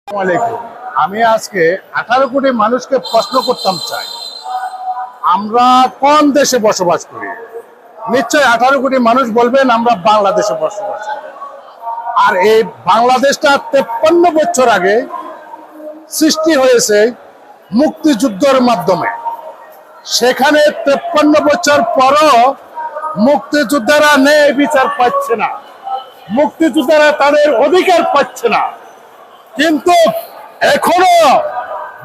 আমি আজকে 18 কোটি মানুষকে প্রশ্ন করতাম চাই, আমরা কোন দেশে বসবাস করি? নিশ্চয় 18 কোটি মানুষ বলবেন আমরা বাংলাদেশে বসবাস করি। আর এই বাংলাদেশটা 53 বছর আগে সৃষ্টি হয়েছে মুক্তিযুদ্ধের মাধ্যমে। সেখানে 53 বছর পরও মুক্তিযোদ্ধারা ন্যায় বিচার পাচ্ছে না, মুক্তিযোদ্ধারা তাদের অধিকার পাচ্ছে না। কিন্তু এখনো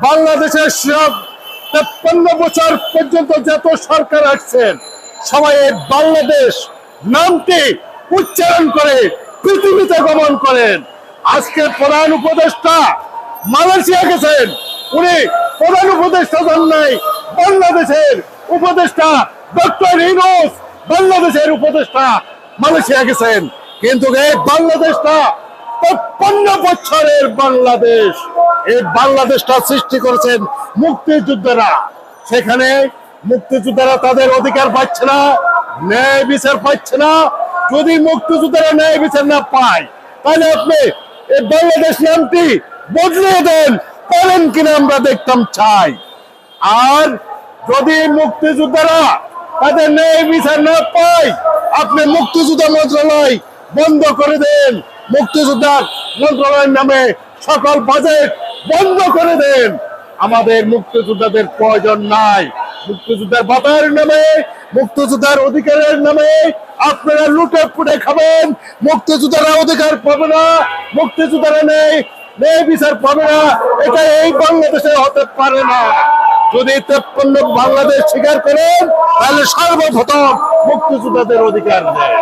বাংলাদেশের সব 53 বছর পর্যন্ত যত সরকার আসছেন সবাই এই বাংলাদেশ নামটি উচ্চারণ করে পৃথিবীতে গমন করেন। আজকে প্রধান উপদেষ্টা মালয়েশিয়া গেছেন, উনি প্রধান উপদেষ্টা যান নাই, বাংলাদেশের উপদেষ্টা ডক্টর ইউনূস বাংলাদেশের উপদেষ্টা মালয়েশিয়া গেছেন। কিন্তু এই বাংলাদেশটা 53 বছরের বাংলাদেশ, এই বাংলাদেশটা সৃষ্টি করেছেন মুক্তিযোদ্ধারা। সেখানে মুক্তিযোদ্ধারা তাদের অধিকার পাচ্ছে না, ন্যায় বিচার পাচ্ছে না। যদি মুক্তিযোদ্ধারা ন্যায় বিচার না পায় তাহলে আপনি এই বাংলাদেশ নামটি বদলিয়ে দেন, পারেন কিনা আমরা দেখতাম চাই। আর যদি মুক্তিযোদ্ধারা তাদের ন্যায় বিচার না পায় আপনি মুক্তিযোদ্ধা মন্ত্রণালয় বন্ধ করে দেন, মুক্তিযোদ্ধা মন্ত্রণালয়ের নামে সকল বাজেট বন্ধ করে দেন। আমাদের মুক্তিযোদ্ধাদের প্রয়োজন নাই। মুক্তিযোদ্ধার বাতার নামে, মুক্তিযোদ্ধার অধিকারের নামে আপনারা লুটে পুটে খাবেন। মুক্তিযোদ্ধারা অধিকার পাবে না, মুক্তিযোদ্ধারা নেই ন্যায় বিচার পাবে না। এটা এই বাংলাদেশে হতে পারে না। যদি 53 বাংলাদেশ স্বীকার করেন তাহলে সর্বপ্রথম মুক্তিযোদ্ধাদের অধিকার দেয়।